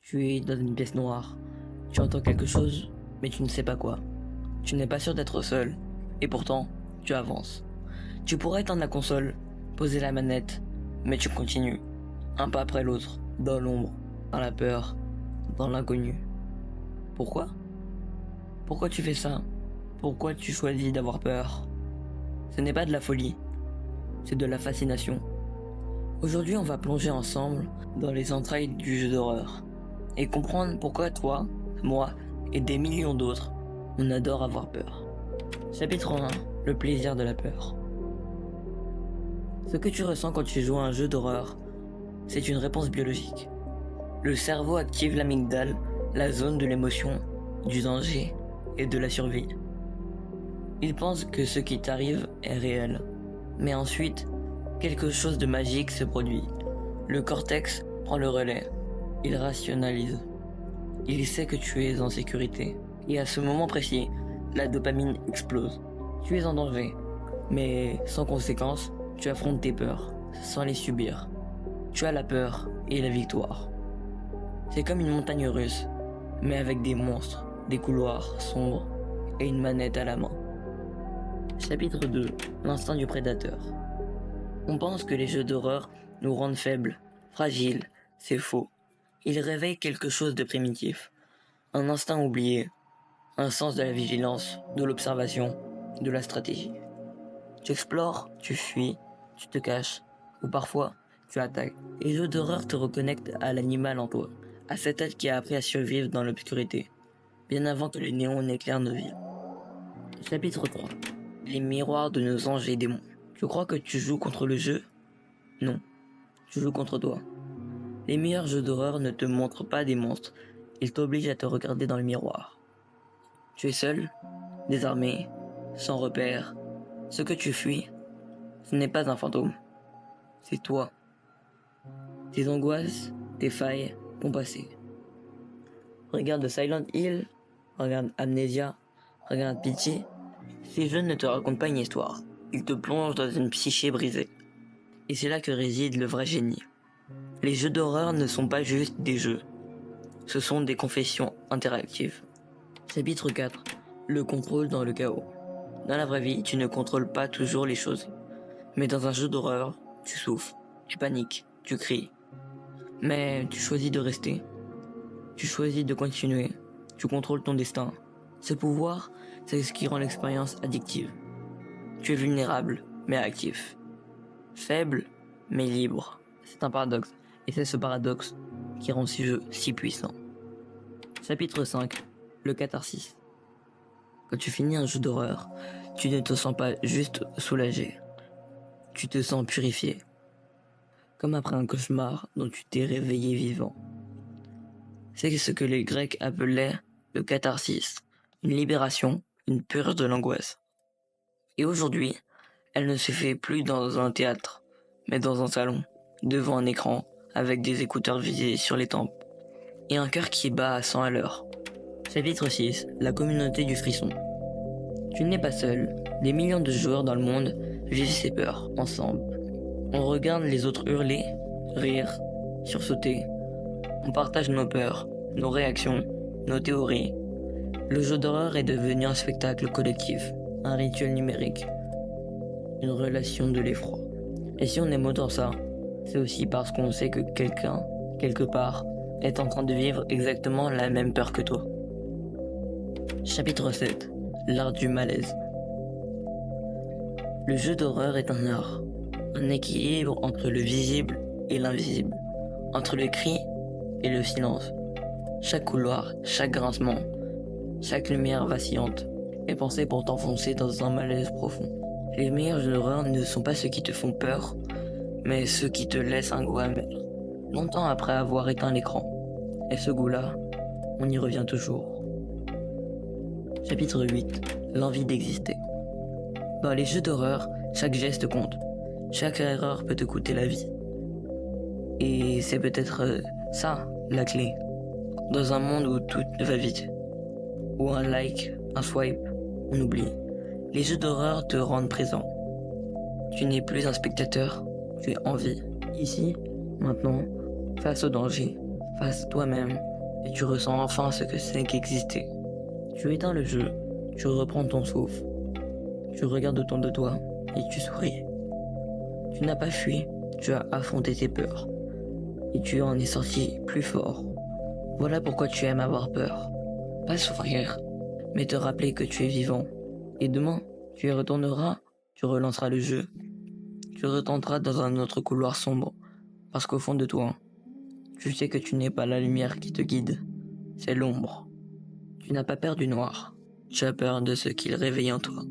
Tu es dans une pièce noire. Tu entends quelque chose, mais tu ne sais pas quoi. Tu n'es pas sûr d'être seul, et pourtant, tu avances. Tu pourrais éteindre la console, poser la manette, mais tu continues, un pas après l'autre, dans l'ombre, dans la peur, dans l'inconnu. Pourquoi? Pourquoi tu fais ça? Pourquoi tu choisis d'avoir peur? Ce n'est pas de la folie, c'est de la fascination. Aujourd'hui, on va plonger ensemble dans les entrailles du jeu d'horreur et comprendre pourquoi toi, moi et des millions d'autres, on adore avoir peur. Chapitre 1. Le plaisir de la peur. Ce que tu ressens quand tu joues à un jeu d'horreur, c'est une réponse biologique. Le cerveau active l'amygdale, la zone de l'émotion, du danger et de la survie. Il pense que ce qui t'arrive est réel. Mais ensuite, quelque chose de magique se produit. Le cortex prend le relais. Il rationalise. Il sait que tu es en sécurité. Et à ce moment précis, la dopamine explose. Tu es en danger. Mais sans conséquence, tu affrontes tes peurs, sans les subir. Tu as la peur et la victoire. C'est comme une montagne russe, mais avec des monstres, des couloirs sombres et une manette à la main. Chapitre 2. L'instinct du prédateur. On pense que les jeux d'horreur nous rendent faibles, fragiles, c'est faux. Ils réveillent quelque chose de primitif, un instinct oublié, un sens de la vigilance, de l'observation, de la stratégie. Tu explores, tu fuis, tu te caches, ou parfois tu attaques. Les jeux d'horreur te reconnectent à l'animal en toi, à cet être qui a appris à survivre dans l'obscurité, bien avant que le néon n'éclaire nos vies. Chapitre 3. Les miroirs de nos anges et démons. Tu crois que tu joues contre le jeu? Non, tu joues contre toi. Les meilleurs jeux d'horreur ne te montrent pas des monstres, ils t'obligent à te regarder dans le miroir. Tu es seul, désarmé, sans repère. Ce que tu fuis, ce n'est pas un fantôme, c'est toi. Tes angoisses, tes failles, ton passé. Regarde Silent Hill, regarde Amnesia, regarde Pity. Ces jeux ne te racontent pas une histoire, ils te plongent dans une psyché brisée. Et c'est là que réside le vrai génie. Les jeux d'horreur ne sont pas juste des jeux, ce sont des confessions interactives. Chapitre 4. Le contrôle dans le chaos. Dans la vraie vie, tu ne contrôles pas toujours les choses. Mais dans un jeu d'horreur, tu souffres, tu paniques, tu cries. Mais tu choisis de rester. Tu choisis de continuer. Tu contrôles ton destin. Ce pouvoir, c'est ce qui rend l'expérience addictive. Tu es vulnérable, mais actif. Faible, mais libre. C'est un paradoxe. Et c'est ce paradoxe qui rend ce jeu si puissant. Chapitre 5. Le catharsis. Quand tu finis un jeu d'horreur, tu ne te sens pas juste soulagé. Tu te sens purifié. Comme après un cauchemar dont tu t'es réveillé vivant. C'est ce que les Grecs appelaient le catharsis. Une libération, une purge de l'angoisse. Et aujourd'hui, elle ne se fait plus dans un théâtre, mais dans un salon, devant un écran, avec des écouteurs visés sur les tempes, et un cœur qui bat à 100 à l'heure. Chapitre 6. La communauté du frisson. Tu n'es pas seul, des millions de joueurs dans le monde vivent ces peurs, ensemble. On regarde les autres hurler, rire, sursauter. On partage nos peurs, nos réactions, nos théories. Le jeu d'horreur est devenu un spectacle collectif, un rituel numérique, une relation de l'effroi. Et si on aime autant ça, c'est aussi parce qu'on sait que quelqu'un, quelque part, est en train de vivre exactement la même peur que toi. Chapitre 7. L'art du malaise. Le jeu d'horreur est un art, un équilibre entre le visible et l'invisible, entre le cri et le silence. Chaque couloir, chaque grincement, chaque lumière vacillante est pensée pour t'enfoncer dans un malaise profond. Les meilleurs jeux d'horreur ne sont pas ceux qui te font peur, mais ceux qui te laissent un goût amer, longtemps après avoir éteint l'écran. Et ce goût-là, on y revient toujours. Chapitre 8. L'envie d'exister. Dans les jeux d'horreur, chaque geste compte. Chaque erreur peut te coûter la vie. Et c'est peut-être ça, la clé. Dans un monde où tout va vite, où un like, un swipe, on oublie. Les jeux d'horreur te rendent présent. Tu n'es plus un spectateur, tu es en vie. Ici, maintenant, face au danger, face à toi-même, et tu ressens enfin ce que c'est qu'exister. Tu éteins le jeu, tu reprends ton souffle, tu regardes autour de toi et tu souris. Tu n'as pas fui, tu as affronté tes peurs et tu en es sorti plus fort. Voilà pourquoi tu aimes avoir peur. Pas souffrir, mais te rappeler que tu es vivant. Et demain, tu y retourneras, tu relanceras le jeu. Tu retenteras dans un autre couloir sombre, parce qu'au fond de toi, tu sais que tu n'es pas la lumière qui te guide, c'est l'ombre. Tu n'as pas peur du noir, tu as peur de ce qu'il réveille en toi.